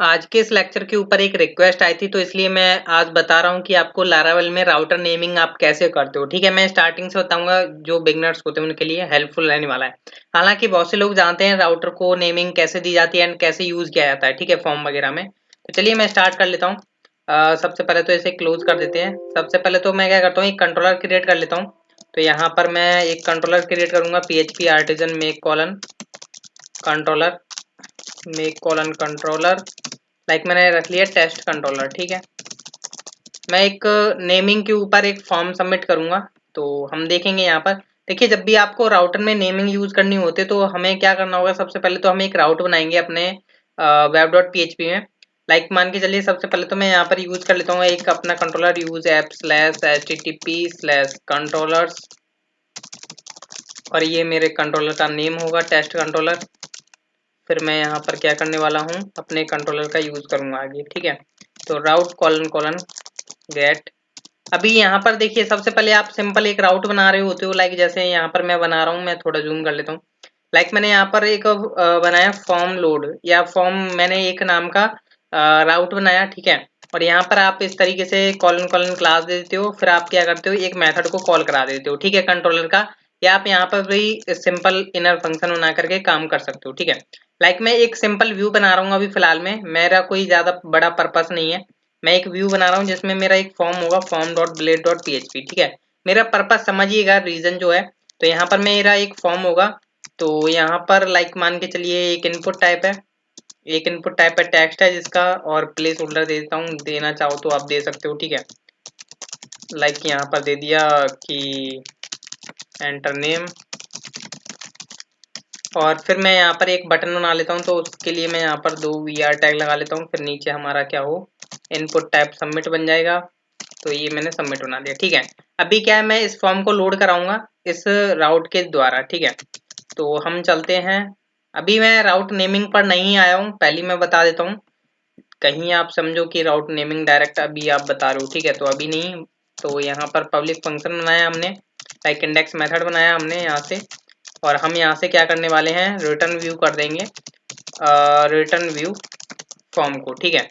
आज के इस लेक्चर के ऊपर एक रिक्वेस्ट आई थी, तो इसलिए मैं आज बता रहा हूँ कि आपको लारावेल में राउटर नेमिंग आप कैसे करते हो। ठीक है, मैं स्टार्टिंग से बताऊंगा, जो बिगनर्स होते हैं उनके लिए हेल्पफुल रहने वाला है। हालांकि बहुत से लोग जानते हैं राउटर को नेमिंग कैसे दी जाती है एंड कैसे यूज किया जाता है, ठीक है, फॉर्म वगैरह में। तो चलिए मैं स्टार्ट कर लेता हूँ। सबसे पहले तो इसे क्लोज कर देते हैं। सबसे पहले तो मैं क्या करता हूँ, एक कंट्रोलर क्रिएट कर लेता हूँ। तो यहाँ पर मैं एक कंट्रोलर क्रिएट करूंगा, PHP artisan make colon controller, make colon controller, like मैंने रख लिया टेस्ट कंट्रोलर। ठीक है, मैं एक नेमिंग के ऊपर एक फॉर्म सबमिट करूंगा। तो हम देखेंगे यहाँ पर, देखिए जब भी आपको राउटर में नेमिंग यूज करनी होती है तो हमें क्या करना होगा। सबसे पहले तो हम एक राउट बनाएंगे अपने web.php में। लाइक मान के चलिए, सबसे पहले तो मैं यहाँ पर यूज कर लेता हूँ एक अपना कंट्रोलर यूज ऐप /http/controllers, और ये मेरे कंट्रोलर का नेम होगा टेस्ट कंट्रोलर। फिर मैं यहाँ पर क्या करने वाला हूँ, अपने कंट्रोलर का यूज करूंगा आगे। ठीक है, तो राउट कॉलन कॉलन गेट। अभी यहाँ पर देखिए, सबसे पहले आप सिंपल एक राउट बना रहे होते हो, लाइक जैसे यहाँ पर मैं बना रहा हूँ, मैं थोड़ा जूम कर लेता हूँ। लाइक मैंने यहाँ पर एक बनाया फॉर्म लोड, या फॉर्म मैंने एक नाम का राउट बनाया। ठीक है, और यहाँ पर आप इस तरीके से कॉलन कॉलन क्लास दे देते हो, फिर आप क्या करते हो, एक मेथड को कॉल करा देते हो। ठीक है, कंट्रोलर का, या आप यहाँ पर भी सिंपल इनर फंक्शन बना करके काम कर सकते हो। ठीक है, लाइक मैं एक सिंपल व्यू बना रहा हूँ अभी फिलहाल में, मेरा कोई ज्यादा बड़ा पर्पस नहीं है। मैं एक व्यू बना रहा हूँ जिसमें मेरा एक फॉर्म होगा form.blade.php। ठीक है, मेरा पर्पस समझिएगा, रीजन जो है। तो यहाँ पर मेरा एक फॉर्म होगा, तो यहाँ पर लाइक मान के चलिए एक इनपुट टाइप है, एक इनपुट टाइप है टेक्स्ट है जिसका, और प्लेस होल्डर दे देता हूँ, देना चाहो तो आप दे सकते हो। ठीक है, लाइक यहाँ पर दे दिया कि एंटर नेम, और फिर मैं यहाँ पर एक बटन बना लेता हूँ। तो उसके लिए मैं यहाँ पर 2 VR टैग लगा लेता हूँ, फिर नीचे हमारा क्या हो, इनपुट टाइप सबमिट बन जाएगा। तो ये मैंने सबमिट बना दिया। ठीक है, अभी क्या है, मैं इस फॉर्म को लोड कराऊंगा इस राउट के द्वारा। ठीक है, तो हम चलते हैं। अभी मैं राउट नेमिंग पर नहीं आया हूँ, पहले मैं बता देता हूँ, कहीं आप समझो कि राउट नेमिंग डायरेक्ट अभी आप बता रहे हो। ठीक है, तो अभी नहीं। तो यहाँ पर पब्लिक फंक्शन बनाया हमने, लाइक इंडेक्स मेथड बनाया हमने यहाँ से, और हम यहाँ से क्या करने वाले हैं, रिटर्न व्यू कर देंगे, रिटर्न व्यू फॉर्म को। ठीक है,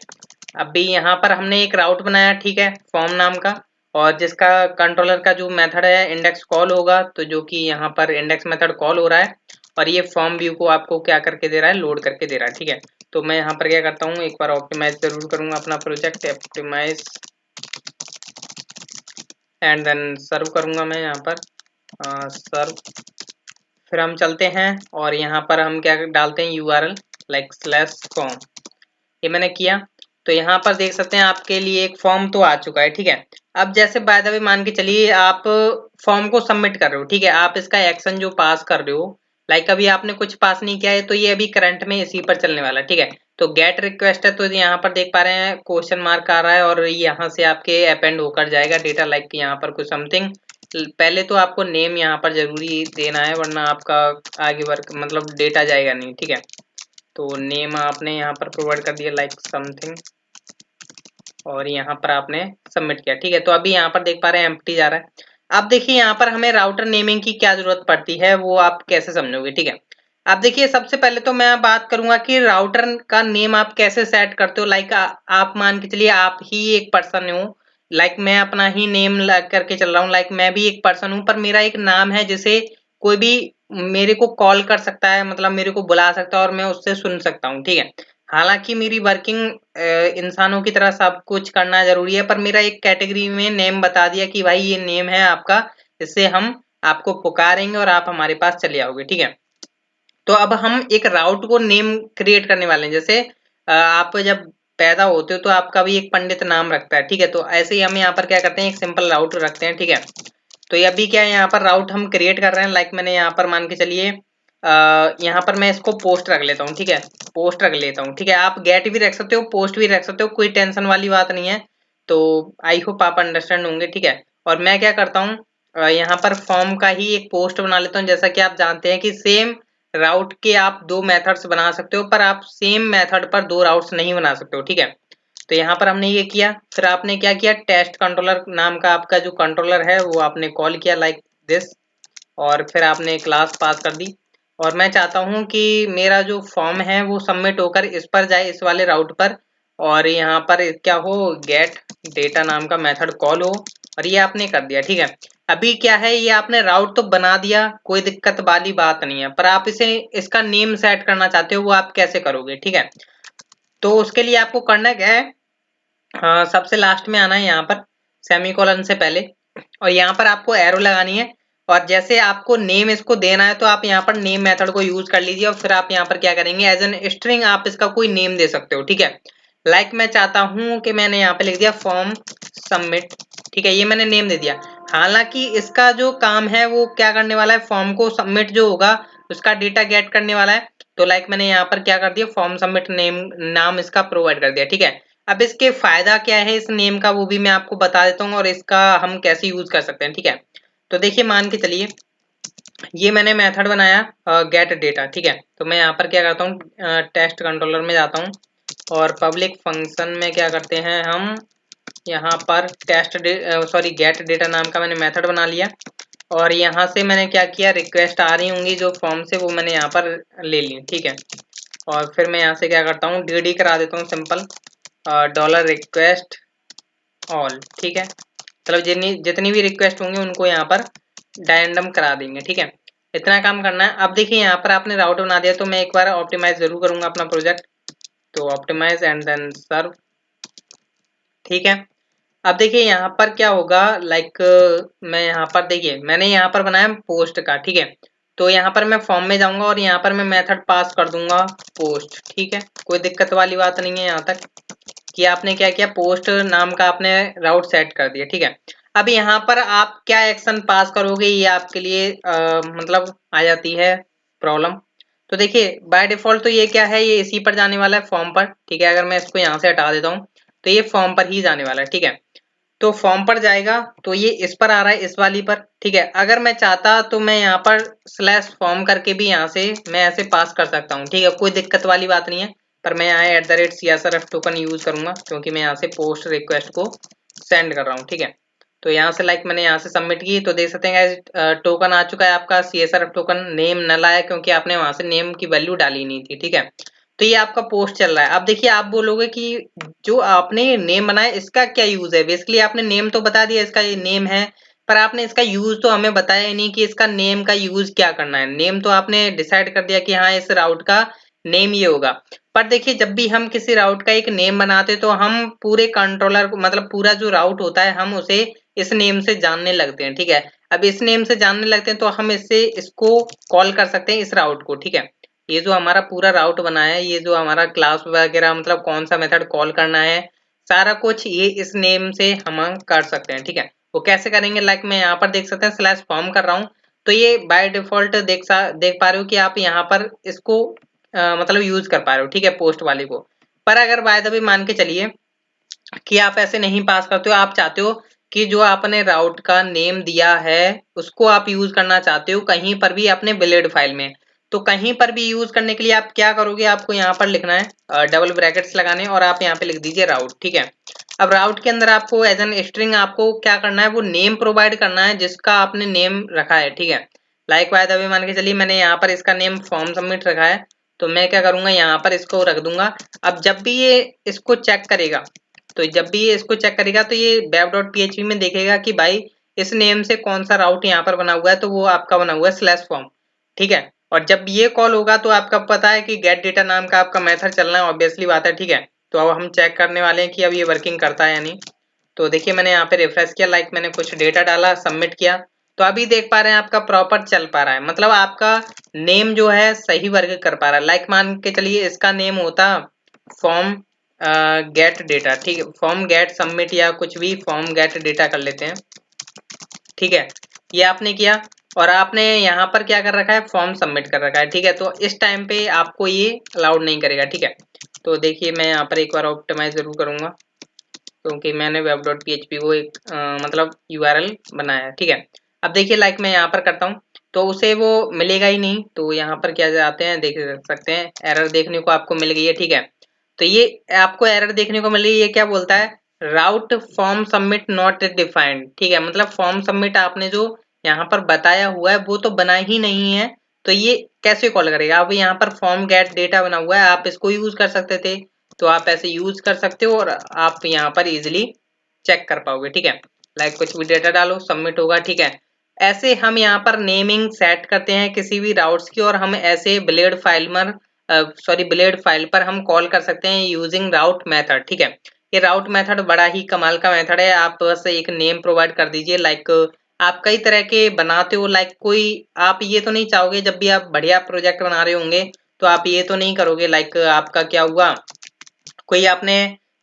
अभी यहाँ पर हमने एक राउट बनाया, ठीक है, फॉर्म नाम का, और जिसका कंट्रोलर का जो मेथड है इंडेक्स कॉल होगा, तो जो कि यहाँ पर इंडेक्स मेथड कॉल हो रहा है, और ये फॉर्म व्यू को आपको क्या करके दे रहा है, लोड करके दे रहा है। ठीक है, तो मैं यहाँ पर क्या करता हूँ, एक बार ऑप्टिमाइज जरूर करूंगा अपना प्रोजेक्ट, ऑप्टिमाइज एंड देन सर्व करूंगा मैं यहाँ पर सर्व। फिर हम चलते हैं और यहाँ पर हम क्या डालते हैं, URL लाइक /form, ये मैंने किया। तो यहाँ पर देख सकते हैं आपके लिए एक फॉर्म तो आ चुका है। ठीक है, अब जैसे बाय द वे मान के चलिए आप फॉर्म को सबमिट कर रहे हो। ठीक है, आप इसका एक्शन जो पास कर रहे हो, लाइक अभी आपने कुछ पास नहीं किया है, तो ये अभी करंट में इसी पर चलने वाला है। ठीक है, तो गेट रिक्वेस्ट है, तो यहाँ पर देख पा रहे हैं क्वेश्चन मार्क आ रहा है, और यहाँ से आपके अपेंड होकर जाएगा डेटा, लाइक यहाँ पर कुछ समथिंग। पहले तो आपको नेम यहाँ पर जरूरी देना है, वरना आपका आगे वर्क मतलब डेटा जाएगा नहीं। ठीक है, तो नेम आपने यहाँ पर प्रोवाइड कर दिया लाइक समथिंग, और यहाँ पर आपने सबमिट किया। ठीक है, तो अभी यहाँ पर देख पा रहे हैं एम्प्टी जा रहा है। अब देखिए यहाँ पर हमें राउटर नेमिंग की क्या जरूरत पड़ती है, वो आप कैसे समझोगे। ठीक है, अब देखिए सबसे पहले तो मैं बात करूंगा कि राउटर का नेम आप कैसे सेट करते हो। लाइक आप मान के चलिए आप ही एक पर्सन हो, लाइक मैं अपना ही नेम करके चल रहा हूँ, लाइक मैं भी एक पर्सन हूँ, पर मेरा एक नाम है जिसे कोई भी मेरे को कॉल कर सकता है, मतलब मेरे को बुला सकता है और मैं उससे सुन सकता हूँ। ठीक है, हालांकि मेरी वर्किंग इंसानों की तरह सब कुछ करना जरूरी है, पर मेरा एक कैटेगरी में नेम बता दिया कि भाई ये नेम है आपका, इससे हम आपको पुकारेंगे और आप हमारे पास चले आओगे। ठीक है, तो अब हम एक राउट को नेम क्रिएट करने वाले हैं। जैसे आप जब पैदा होते हो तो आपका भी एक पंडित नाम रखता है। ठीक है, तो ऐसे ही हम यहाँ पर क्या करते हैं, एक सिंपल राउट रखते हैं। ठीक है, तो ये अभी क्या है, यहाँ पर राउट हम क्रिएट कर रहे हैं, लाइक मैंने यहाँ पर मान के चलिए यहाँ पर मैं इसको पोस्ट रख लेता हूँ। ठीक है, पोस्ट रख लेता हूँ। ठीक है, आप गेट भी रख सकते हो, पोस्ट भी रख सकते हो, कोई टेंशन वाली बात नहीं है। तो आई होप आप अंडरस्टैंड होंगे। ठीक है, और मैं क्या करता हूँ, यहाँ पर फॉर्म का ही एक पोस्ट बना लेता हूँ। जैसा कि आप जानते हैं कि सेम राउट के आप 2 मेथड्स बना सकते हो, पर आप सेम मेथड पर 2 राउट्स नहीं बना सकते हो। ठीक है, तो यहाँ पर हमने ये किया, फिर आपने क्या किया, टेस्ट कंट्रोलर नाम का आपका जो कंट्रोलर है वो आपने कॉल किया लाइक दिस, और फिर आपने क्लास पास कर दी। और मैं चाहता हूँ कि मेरा जो फॉर्म है वो सबमिट होकर इस पर जाए, इस वाले राउट पर, और यहाँ पर क्या हो, गेट डेटा नाम का मेथड कॉल हो, और ये आपने कर दिया। ठीक है, अभी क्या है, ये आपने राउट तो बना दिया, कोई दिक्कत वाली बात नहीं है, पर आप इसे इसका नेम सेट करना चाहते हो, वो आप कैसे करोगे? ठीक है, तो उसके लिए आपको करना क्या है, सबसे लास्ट में आना है यहाँ पर सेमीकोलन से पहले, और यहाँ पर आपको एरो लगानी है, और जैसे आपको नेम इसको देना है तो आप यहाँ पर नेम मेथड को यूज कर लीजिए, और फिर आप यहाँ पर क्या करेंगे, एज एन स्ट्रिंग आप इसका कोई नेम दे सकते हो। ठीक है, लाइक मैं चाहता हूँ कि मैंने यहाँ पे लिख दिया फॉर्म सबमिट। ठीक है, ये मैंने नेम दे दिया। हालांकि इसका जो काम है वो क्या करने वाला है, फॉर्म को सबमिट जो होगा उसका डेटा गेट करने वाला है। तो लाइक मैंने यहाँ पर क्या कर दिया, फॉर्म सबमिट नेम नाम इसका प्रोवाइड कर दिया। ठीक है, अब इसके फायदा क्या है इस नेम का, वो भी मैं आपको बता देता हूँ, और इसका हम कैसे यूज कर सकते हैं। ठीक है, तो देखिए मान के चलिए ये मैंने मेथड बनाया गेट डेटा। ठीक है, तो मैं यहाँ पर क्या करता हूँ, टेस्ट कंट्रोलर में जाता हूँ, और पब्लिक फंक्शन में क्या करते हैं हम, यहाँ पर गेट डेटा नाम का मैंने मेथड बना लिया, और यहाँ से मैंने क्या किया, रिक्वेस्ट आ रही होंगी जो फॉर्म से, वो मैंने यहाँ पर ले ली। ठीक है, और फिर मैं यहाँ से क्या करता हूँ, डी करा देता हूँ सिंपल डॉलर रिक्वेस्ट ऑल। ठीक है, मतलब जितनी भी रिक्वेस्ट होंगी उनको यहाँ पर रैंडम करा देंगे। ठीक है, इतना काम करना है। अब देखिए यहाँ पर आपने राउट बना दिया, तो मैं एक बार ऑप्टिमाइज जरूर करूंगा अपना प्रोजेक्ट, तो ऑप्टिमाइज एंड देन सर्व। ठीक है, अब देखिए यहाँ पर क्या होगा, लाइक मैं यहाँ पर देखिए मैंने यहाँ पर बनाया पोस्ट का। ठीक है, तो यहाँ पर मैं फॉर्म में जाऊंगा और यहाँ पर मैं मेथड पास कर दूंगा पोस्ट। ठीक है, कोई दिक्कत वाली बात नहीं है यहाँ तक कि आपने क्या किया, पोस्ट नाम का आपने राउट सेट कर दिया। ठीक है, अब यहाँ पर आप क्या एक्शन पास करोगे, ये आपके लिए मतलब आ जाती है प्रॉब्लम। तो देखिए बाय डिफॉल्ट तो ये क्या है, ये इसी पर जाने वाला है, फॉर्म पर। ठीक है, अगर मैं इसको यहाँ से हटा देता हूँ तो ये फॉर्म पर ही जाने वाला है। ठीक है, तो फॉर्म पर जाएगा तो ये इस पर आ रहा है, इस वाली पर। ठीक है, अगर मैं चाहता तो मैं यहाँ पर स्लैश फॉर्म करके भी यहाँ से मैं ऐसे पास कर सकता हूँ। ठीक है, कोई दिक्कत वाली बात नहीं है, पर मैं यहाँ @CSRF टोकन यूज करूंगा, क्योंकि मैं यहाँ से पोस्ट रिक्वेस्ट को सेंड कर रहा हूँ। ठीक है, तो यहाँ से लाइक मैंने यहाँ से सबमिट की, तो देख सकते हैं टोकन आ चुका है आपका CSRF टोकन। नेम नल आया क्योंकि आपने वहां से नेम की वैल्यू डाली नहीं थी। ठीक है, तो ये आपका पोस्ट चल रहा है। अब देखिए आप बोलोगे कि जो आपने नेम बनाया इसका क्या यूज है। बेसिकली आपने नेम तो बता दिया, इसका ये नेम है, पर आपने इसका यूज तो हमें बताया ही नहीं कि इसका नेम का यूज क्या करना है। नेम तो आपने डिसाइड कर दिया कि हाँ इस राउट का नेम ये होगा, पर देखिए जब भी हम किसी राउट का एक नेम बनाते तो हम पूरे कंट्रोलर को, मतलब पूरा जो राउट होता है, हम उसे इस नेम से जानने लगते हैं। ठीक है, अब इस नेम से जानने लगते हैं तो हम इसको कॉल कर सकते हैं इस राउट को। ठीक है, ये जो हमारा पूरा राउट बना है, ये जो हमारा क्लास वगैरह, मतलब कौन सा मेथड कॉल करना है, सारा कुछ ये इस नेम से हम कर सकते हैं। ठीक है, वो कैसे करेंगे, लाइक मैं यहाँ पर देख सकते हैं स्लैश फॉर्म कर रहा हूँ, तो ये बाय डिफॉल्ट देख पा रहे हो कि आप यहाँ पर इसको मतलब यूज कर पा रहे हो। ठीक है, पोस्ट वाली को। पर अगर बाय द वे मान के चलिए कि आप ऐसे नहीं पास करते हो, आप चाहते हो कि जो आपने राउट का नेम दिया है उसको आप यूज करना चाहते हो कहीं पर भी अपने बिलेड फाइल में, तो कहीं पर भी यूज करने के लिए आप क्या करोगे, आपको यहाँ पर लिखना है डबल ब्रैकेट्स लगाने, और आप यहाँ पे लिख दीजिए राउट। ठीक है, अब राउट के अंदर आपको एज एन स्ट्रिंग आपको क्या करना है, वो नेम प्रोवाइड करना है जिसका आपने नेम रखा है। ठीक है, लाइक बाय द वे मान के चलिए मैंने यहाँ पर इसका नेम फॉर्म सबमिट रखा है, तो मैं क्या करूंगा, यहाँ पर इसको रख दूंगा। अब जब भी ये इसको चेक करेगा, तो जब भी ये इसको चेक करेगा तो ये web.php में देखेगा कि भाई इस नेम से कौन सा राउट यहाँ पर बना हुआ है, तो वो आपका बना हुआ है स्लैश फॉर्म। ठीक है, और जब ये कॉल होगा तो आपका पता है कि गेट डेटा नाम का आपका मेथड चलना है, ऑब्वियसली बात है। ठीक है, तो अब हम चेक करने वाले हैं कि अब ये वर्किंग करता है या नहीं। तो देखिए मैंने यहाँ पे रिफ्रेश किया, लाइक मैंने कुछ डेटा डाला, सबमिट किया, तो अभी देख पा रहे हैं आपका प्रॉपर चल पा रहा है, मतलब आपका नेम जो है सही वर्क कर पा रहा है। लाइक मान के चलिए इसका नेम होता फॉर्म गेट डेटा। ठीक है, फॉर्म गेट सबमिट या कुछ भी, फॉर्म गेट डेटा कर लेते हैं। ठीक है, ये आपने किया, और आपने यहाँ पर क्या कर रखा है, फॉर्म सबमिट कर रखा है। ठीक है, तो इस टाइम पे आपको ये अलाउड नहीं करेगा। ठीक है, तो देखिए मैं यहाँ पर एक बार ऑप्टिमाइज जरूर करूंगा, क्योंकि मैंने web.php को एक मतलब URL बनाया है। ठीक है, अब देखिए लाइक मैं यहाँ पर करता हूँ तो उसे वो मिलेगा ही नहीं, तो यहाँ पर क्या जाते हैं, देख सकते हैं एरर देखने को आपको मिल गई है। ठीक है, तो ये आपको एरर देखने को मिल रही है, ये क्या बोलता है, राउट फॉर्म सबमिट नॉट डिफाइंड। ठीक है, मतलब फॉर्म सबमिट आपने जो यहाँ पर बताया हुआ है वो तो बना ही नहीं है, तो ये कैसे कॉल करेगा? अब यहाँ पर फॉर्म गेट डेटा बना हुआ है, आप इसको यूज कर सकते थे, तो आप ऐसे यूज कर सकते हो और आप यहाँ पर इजिली चेक कर पाओगे। ठीक है, लाइक कुछ भी डेटा डालो, सबमिट होगा। ठीक है, ऐसे हम यहाँ पर नेमिंग सेट करते हैं किसी भी राउट्स की, और हम ऐसे ब्लेड फाइल पर हम कॉल कर सकते हैं यूजिंग राउट मेथड। ठीक है, ये राउट मेथड बड़ा ही कमाल का मेथड है। आप बस एक नेम प्रोवाइड कर दीजिए, लाइक आप कई तरह के बनाते हो, लाइक कोई आप ये तो नहीं चाहोगे जब भी आप बढ़िया प्रोजेक्ट बना रहे होंगे तो आप ये तो नहीं करोगे, लाइक आपका क्या हुआ, कोई आपने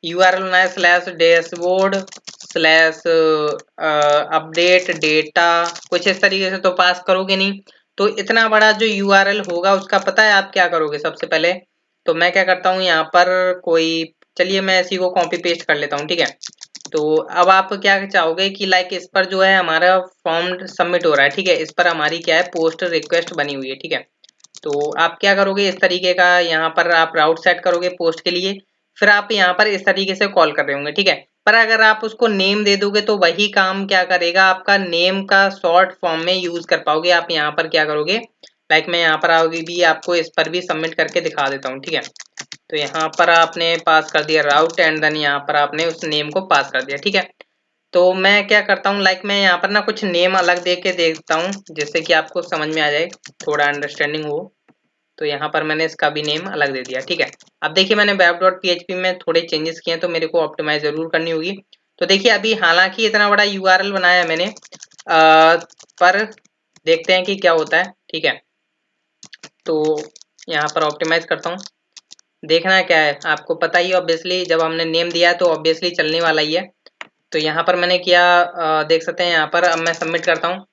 यूआरएल बनाया slash dashboard slash update data, कुछ इस तरीके से तो पास करोगे नहीं। तो इतना बड़ा जो यूआरएल होगा उसका पता है आप क्या करोगे? सबसे पहले तो मैं क्या करता हूँ यहाँ पर, कोई चलिए मैं इसी को कॉपी पेस्ट कर लेता हूँ। ठीक है, तो अब आप क्या चाहोगे कि लाइक इस पर जो है हमारा फॉर्म सबमिट हो रहा है। ठीक है, इस पर हमारी क्या है, पोस्ट रिक्वेस्ट बनी हुई है। ठीक है, तो आप क्या करोगे, इस तरीके का यहाँ पर आप राउट सेट करोगे पोस्ट के लिए, फिर आप यहाँ पर इस तरीके से कॉल कर रहे होंगे। ठीक है, पर अगर आप उसको नेम दे दोगे तो वही काम क्या करेगा, आपका नेम का शॉर्ट फॉर्म में यूज कर पाओगे। आप यहाँ पर क्या करोगे, लाइक मैं यहाँ पर अभी भी आपको इस पर भी सबमिट करके दिखा देता हूँ। ठीक है, तो यहाँ पर आपने पास कर दिया राउट एंड देन यहाँ पर आपने उस नेम को पास कर दिया। ठीक है, तो मैं क्या करता हूँ, लाइक मैं यहाँ पर ना कुछ नेम अलग दे के देखता हूँ जिससे कि आपको समझ में आ जाए, थोड़ा अंडरस्टैंडिंग हो। तो यहाँ पर मैंने इसका भी नेम अलग दे दिया। ठीक है, अब देखिए मैंने web.php में थोड़े चेंजेस किए हैं तो मेरे को ऑप्टिमाइज जरूर करनी होगी। तो देखिए अभी हालांकि इतना बड़ा यूआरएल बनाया है मैंने, पर देखते हैं कि क्या होता है। ठीक है, तो यहाँ पर ऑप्टिमाइज करता हूँ, देखना क्या है आपको पता ही, ऑब्वियसली जब हमने नेम दिया है तो ऑब्वियसली चलने वाला ही है। तो यहाँ पर मैंने किया, देख सकते हैं यहाँ पर, अब मैं सबमिट करता हूँ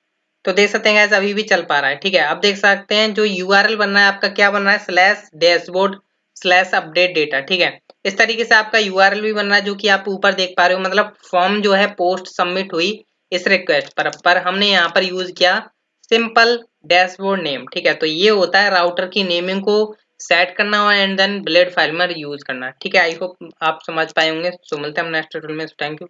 तो देख सकते हैं गाइस अभी भी चल पा रहा है। ठीक है, अब देख सकते हैं जो यूआरएल बन रहा है आपका क्या बन रहा है, slash dashboard slash update data. ठीक है, इस तरीके से आपका यूआरएल भी बन रहा है जो कि आप ऊपर देख पा रहे हो, मतलब फॉर्म जो है पोस्ट सबमिट हुई इस रिक्वेस्ट पर हमने यहाँ पर यूज किया सिंपल डैशबोर्ड नेम। ठीक है, तो ये होता है राउटर की नेमिंग को सेट करना और एंड देन ब्लेड फाइल में यूज करना। ठीक है, आई होप आप समझ पाए होंगे। सो मिलते हैं हम नेक्स्ट ट्यूटोरियल में। Thank you.